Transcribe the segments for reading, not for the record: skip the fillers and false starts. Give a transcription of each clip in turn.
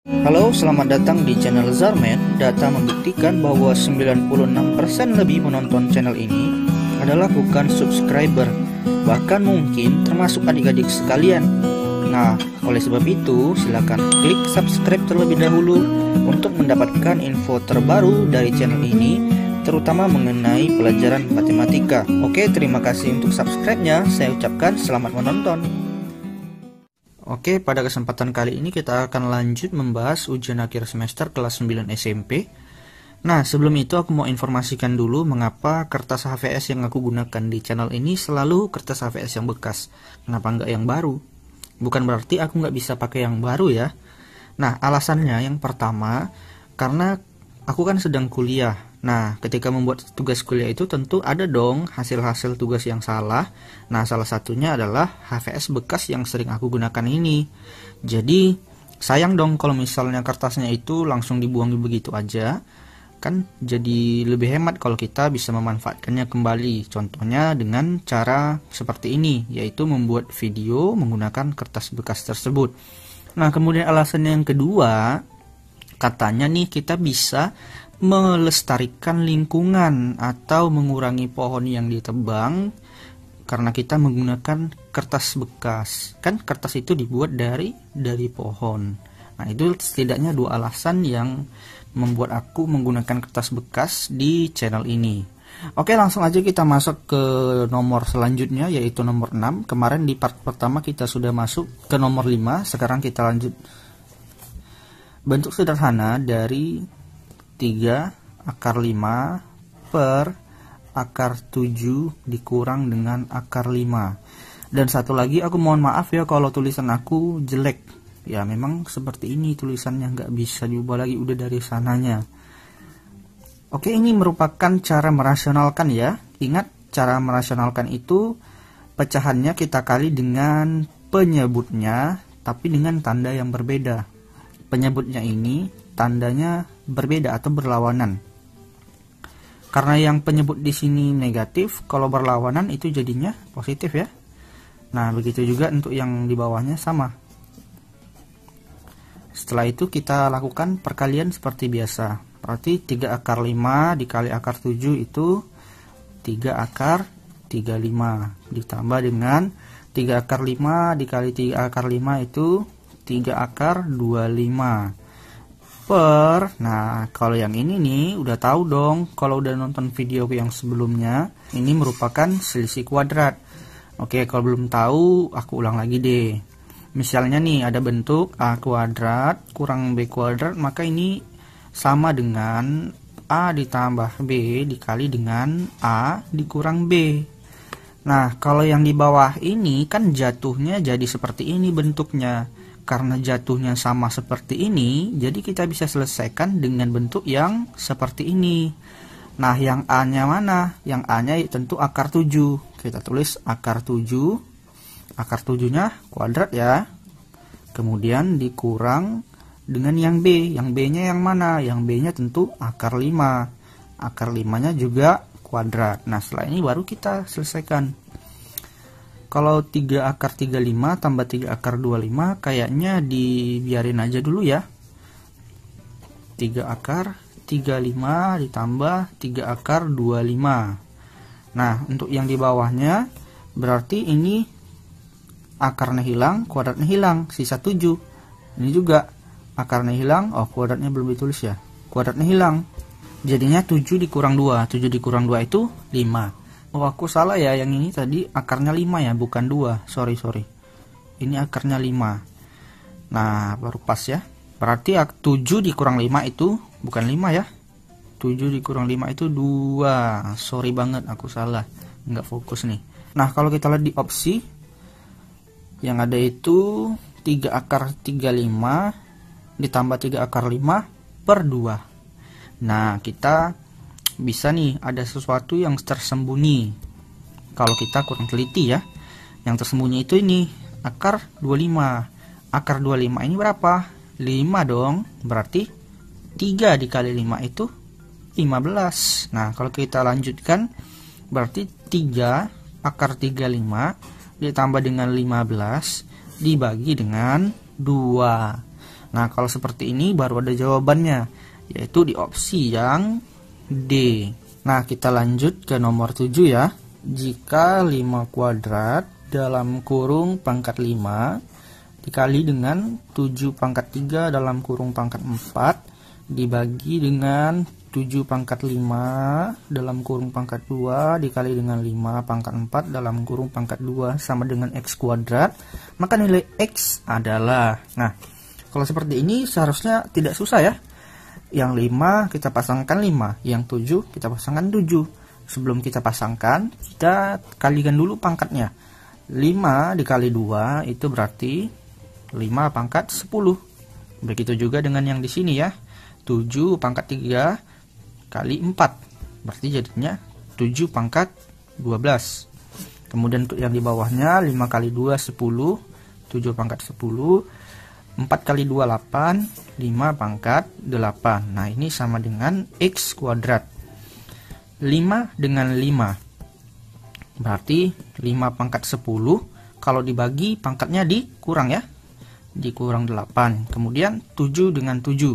Halo, selamat datang di channel Zarman. Data membuktikan bahwa 96% lebih menonton channel ini adalah bukan subscriber, bahkan mungkin termasuk adik-adik sekalian. Nah, oleh sebab itu, silakan klik subscribe terlebih dahulu untuk mendapatkan info terbaru dari channel ini, terutama mengenai pelajaran matematika. Oke, terima kasih untuk subscribe-nya. Saya ucapkan selamat menonton. Oke, pada kesempatan kali ini kita akan lanjut membahas ujian akhir semester kelas 9 SMP. Nah, sebelum itu aku mau informasikan dulu mengapa kertas HVS yang aku gunakan di channel ini selalu kertas HVS yang bekas. Kenapa nggak yang baru? Bukan berarti aku nggak bisa pakai yang baru ya. Nah, alasannya yang pertama, karena aku kan sedang kuliah. Nah, ketika membuat tugas kuliah itu tentu ada dong hasil-hasil tugas yang salah. Nah, salah satunya adalah HVS bekas yang sering aku gunakan ini. Jadi, sayang dong kalau misalnya kertasnya itu langsung dibuang begitu aja. Kan jadi lebih hemat kalau kita bisa memanfaatkannya kembali. Contohnya dengan cara seperti ini, yaitu membuat video menggunakan kertas bekas tersebut. Nah, kemudian alasan yang kedua, katanya nih kita bisa melestarikan lingkungan atau mengurangi pohon yang ditebang karena kita menggunakan kertas bekas. Kan kertas itu dibuat dari pohon. Nah, itu setidaknya dua alasan yang membuat aku menggunakan kertas bekas di channel ini. Oke, langsung aja kita masuk ke nomor selanjutnya, yaitu nomor 6. Kemarin di part pertama kita sudah masuk ke nomor 5. Sekarang kita lanjut. Bentuk sederhana dari 3 akar 5 per akar 7 dikurang dengan akar 5. Dan satu lagi, aku mohon maaf ya kalau tulisan aku jelek. Ya memang seperti ini tulisannya, nggak bisa diubah lagi, udah dari sananya. Oke, ini merupakan cara merasionalkan ya. Ingat, cara merasionalkan itu pecahannya kita kali dengan penyebutnya, tapi dengan tanda yang berbeda. Penyebutnya ini tandanya berbeda atau berlawanan. Karena yang penyebut di sini negatif, kalau berlawanan itu jadinya positif ya. Nah, begitu juga untuk yang di bawahnya sama. Setelah itu kita lakukan perkalian seperti biasa. Berarti 3 akar 5 dikali akar 7 itu 3 akar 35. Ditambah dengan 3 akar 5 dikali 3 akar 5 itu 3 akar 25. Nah, kalau yang ini nih udah tahu dong, kalau udah nonton video yang sebelumnya, ini merupakan selisih kuadrat. Oke, kalau belum tahu, aku ulang lagi deh. Misalnya nih ada bentuk A kuadrat kurang B kuadrat, maka ini sama dengan A ditambah B dikali dengan A dikurang B. Nah, kalau yang di bawah ini kan jatuhnya jadi seperti ini bentuknya. Karena jatuhnya sama seperti ini, jadi kita bisa selesaikan dengan bentuk yang seperti ini. Nah, yang A-nya mana? Yang A-nya tentu akar 7. Kita tulis akar 7. Akar 7-nya kuadrat ya. Kemudian dikurang dengan yang B. Yang B-nya yang mana? Yang B-nya tentu akar 5. Akar 5-nya juga kuadrat. Nah, setelah ini baru kita selesaikan. Kalau 3 akar 35 tambah 3 akar 25 kayaknya dibiarin aja dulu ya. 3 akar 35 ditambah 3 akar 25. Nah, untuk yang di bawahnya berarti ini akarnya hilang, kuadratnya hilang, sisa 7. Ini juga akarnya hilang, oh kuadratnya belum ditulis ya. Kuadratnya hilang. Jadinya 7 dikurang 2. 7 dikurang 2 itu 5. Oh, aku salah ya, yang ini tadi akarnya 5 ya, bukan 2. Sorry. Ini akarnya 5. Nah, baru pas ya. Berarti 7 dikurang 5 itu bukan 5 ya. 7 dikurang 5 itu 2. Sorry banget, aku salah. Nggak fokus nih. Nah, kalau kita lihat di opsi, yang ada itu 3 akar 35 ditambah 3 akar 5 per 2. Nah, kita bisa nih ada sesuatu yang tersembunyi kalau kita kurang teliti ya. Yang tersembunyi itu ini akar 25. Akar 25 ini berapa? 5 dong. Berarti 3 dikali 5 itu 15. Nah, kalau kita lanjutkan berarti 3 akar 35 ditambah dengan 15 dibagi dengan 2. Nah, kalau seperti ini baru ada jawabannya, yaitu di opsi yang D. Nah, kita lanjut ke nomor 7 ya. Jika 5 kuadrat dalam kurung pangkat 5 dikali dengan 7 pangkat 3 dalam kurung pangkat 4 dibagi dengan 7 pangkat 5 dalam kurung pangkat 2 dikali dengan 5 pangkat 4 dalam kurung pangkat 2 sama dengan X kuadrat, maka nilai X adalah, nah kalau seperti ini seharusnya tidak susah ya. Yang 5 kita pasangkan 5, yang 7 kita pasangkan 7. Sebelum kita pasangkan, kita kalikan dulu pangkatnya. 5 dikali 2 itu berarti 5 pangkat 10. Begitu juga dengan yang di sini ya. 7 pangkat 3 kali 4. Berarti jadinya 7 pangkat 12. Kemudian untuk yang di bawahnya 5 kali 2 10, 7 pangkat 10. 4 kali 2 8, 5 pangkat 8. Nah, ini sama dengan X kuadrat. 5 dengan 5. Berarti 5 pangkat 10. Kalau dibagi pangkatnya dikurang ya. Dikurang 8. Kemudian 7 dengan 7.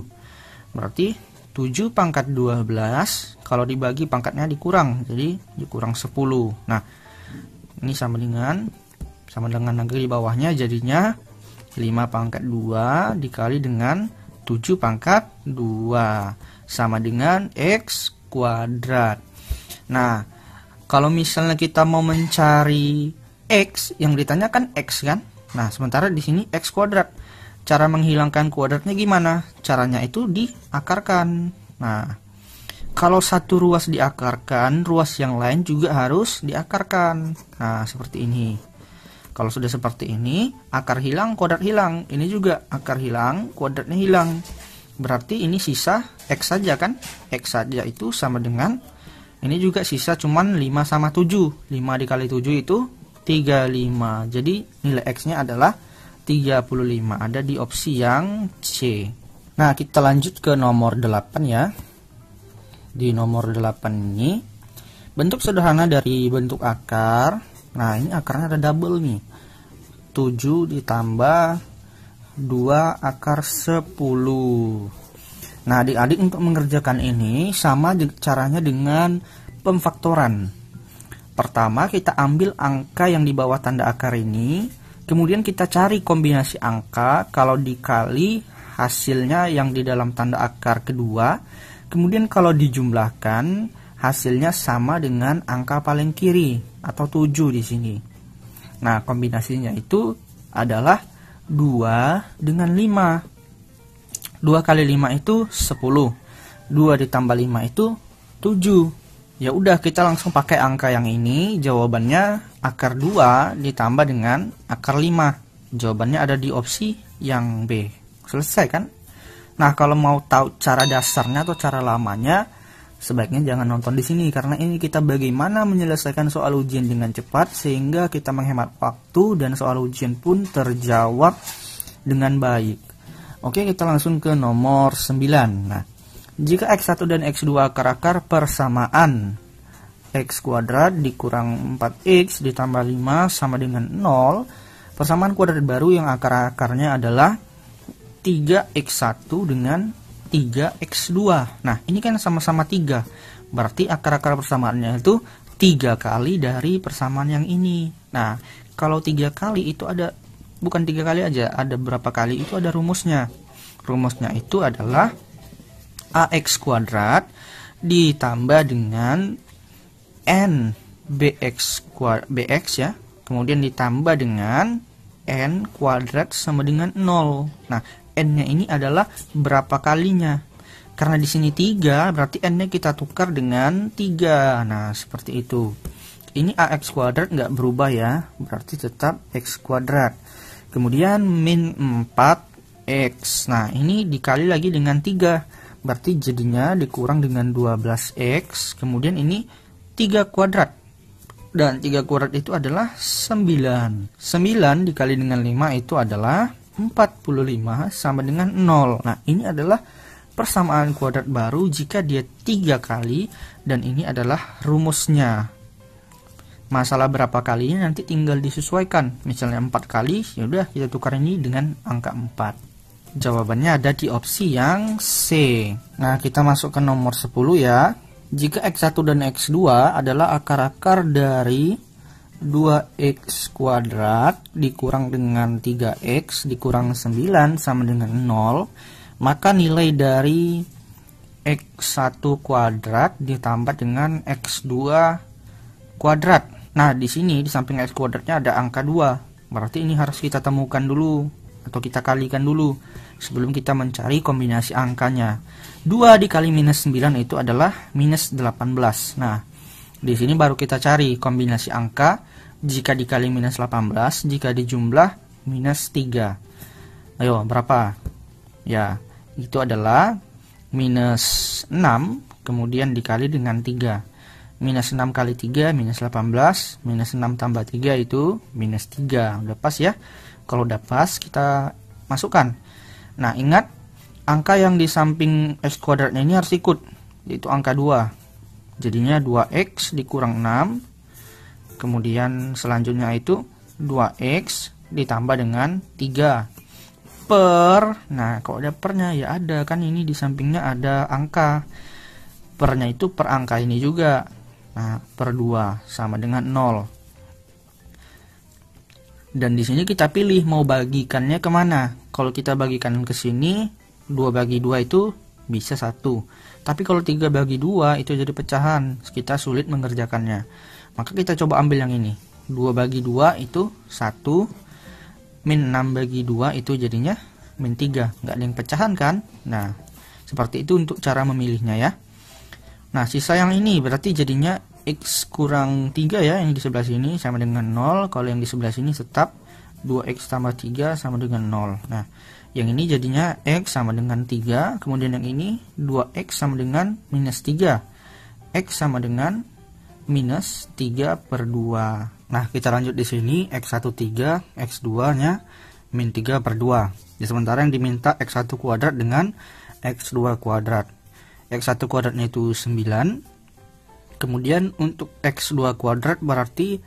Berarti 7 pangkat 12. Kalau dibagi pangkatnya dikurang. Jadi dikurang 10. Nah, ini sama dengan negeri di bawahnya jadinya 5 pangkat 2 dikali dengan 7 pangkat 2 sama dengan X kuadrat. Nah, kalau misalnya kita mau mencari X, yang ditanyakan X kan? Nah, sementara di sini X kuadrat. Cara menghilangkan kuadratnya gimana? Caranya itu diakarkan. Nah, kalau satu ruas diakarkan, ruas yang lain juga harus diakarkan. Nah, seperti ini. Kalau sudah seperti ini, akar hilang, kuadrat hilang. Ini juga akar hilang, kuadratnya hilang. Berarti ini sisa X saja kan? X saja itu sama dengan, ini juga sisa cuman 5 sama 7. 5 dikali 7 itu 35. Jadi nilai X-nya adalah 35. Ada di opsi yang C. Nah, kita lanjut ke nomor 8 ya. Di nomor 8 ini, bentuk sederhana dari bentuk akar. Nah, ini akarnya ada double nih. 7 ditambah 2 akar 10. Nah, adik-adik untuk mengerjakan ini sama caranya dengan pemfaktoran. Pertama, kita ambil angka yang di bawah tanda akar ini. Kemudian kita cari kombinasi angka. Kalau dikali hasilnya yang di dalam tanda akar kedua. Kemudian kalau dijumlahkan, hasilnya sama dengan angka paling kiri atau 7 di sini. Nah, kombinasinya itu adalah 2 dengan 5. 2 kali 5 itu 10. 2 ditambah 5 itu 7. Ya udah, kita langsung pakai angka yang ini. Jawabannya akar 2 ditambah dengan akar 5. Jawabannya ada di opsi yang B. Selesai kan? Nah, kalau mau tahu cara dasarnya atau cara lamanya, sebaiknya jangan nonton di sini, karena ini kita bagaimana menyelesaikan soal ujian dengan cepat sehingga kita menghemat waktu dan soal ujian pun terjawab dengan baik. Oke, kita langsung ke nomor 9. Nah, jika X1 dan X2 akar-akar persamaan, X kuadrat dikurang 4X ditambah 5 sama dengan 0, persamaan kuadrat baru yang akar-akarnya adalah 3X1 dengan 3X2. Nah, ini kan sama-sama 3. Berarti akar-akar persamaannya itu 3 kali dari persamaan yang ini. Nah, kalau 3 kali itu ada, bukan 3 kali aja, ada berapa kali itu ada rumusnya. Rumusnya itu adalah AX kuadrat ditambah dengan N BX ya. Kemudian ditambah dengan N kuadrat sama dengan 0. Nah, N-nya ini adalah berapa kalinya. Karena di sini 3, berarti N-nya kita tukar dengan 3. Nah, seperti itu. Ini AX kuadrat nggak berubah ya, berarti tetap X kuadrat. Kemudian min 4X. Nah, ini dikali lagi dengan 3. Berarti jadinya dikurang dengan 12X. Kemudian ini 3 kuadrat. Dan 3 kuadrat itu adalah 9. 9 dikali dengan 5 itu adalah 45 sama dengan 0. Nah, ini adalah persamaan kuadrat baru jika dia 3 kali, dan ini adalah rumusnya. Masalah berapa kalinya nanti tinggal disesuaikan. Misalnya 4 kali, ya udah kita tukar ini dengan angka 4. Jawabannya ada di opsi yang C. Nah, kita masuk ke nomor 10 ya. Jika X1 dan X2 adalah akar-akar dari 2X kuadrat dikurang dengan 3X dikurang 9 sama dengan 0, maka nilai dari X1 kuadrat ditambah dengan X2 kuadrat. Nah, di sini di samping X kuadratnya ada angka 2. Berarti ini harus kita temukan dulu atau kita kalikan dulu sebelum kita mencari kombinasi angkanya. 2 dikali minus 9 itu adalah minus 18. Nah, di sini baru kita cari kombinasi angka. Jika dikali minus 18, jika dijumlah minus 3. Ayo, berapa? Ya, itu adalah minus 6, kemudian dikali dengan 3. Minus 6 kali 3, minus 18. Minus 6 tambah 3 itu minus 3. Udah pas ya? Kalau udah pas, kita masukkan. Nah, ingat, angka yang di samping X kuadratnya ini harus ikut, yaitu angka 2. Jadinya 2X dikurang 6. Kemudian selanjutnya itu 2X ditambah dengan 3 per, nah kalau ada pernya ya ada, kan ini di sampingnya ada angka, pernya itu per angka ini juga. Nah, per 2 sama dengan 0. Dan di sini kita pilih mau bagikannya kemana. Kalau kita bagikan ke sini, 2 bagi 2 itu bisa 1. Tapi kalau 3 bagi 2 itu jadi pecahan, kita sulit mengerjakannya. Maka kita coba ambil yang ini. 2 bagi 2 itu 1. Min 6 bagi 2 itu jadinya min 3. Nggak ada yang pecahan kan? Nah, seperti itu untuk cara memilihnya ya. Nah, sisa yang ini berarti jadinya X kurang 3 ya. Yang di sebelah sini sama dengan 0. Kalau yang di sebelah sini tetap 2X tambah 3 sama dengan 0. Nah, yang ini jadinya X sama dengan 3. Kemudian yang ini 2X sama dengan minus 3. X sama dengan minus 3 per 2. Nah, kita lanjut di sini. X1 3, X2 nya min 3 per 2. Di sementara yang diminta X1 kuadrat dengan X2 kuadrat. X1 kuadratnya itu 9. Kemudian untuk X2 kuadrat berarti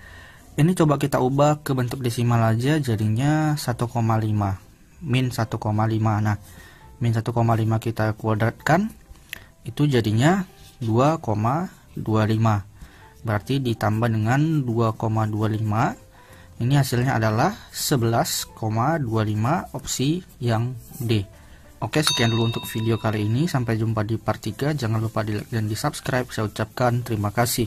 ini coba kita ubah ke bentuk desimal aja, jadinya 1,5. Min 1,5. Nah, min 1,5 kita kuadratkan, itu jadinya 2,25. Berarti ditambah dengan 2,25. Ini hasilnya adalah 11,25, opsi yang D. Oke, sekian dulu untuk video kali ini. Sampai jumpa di part 3. Jangan lupa di like dan di subscribe. Saya ucapkan terima kasih.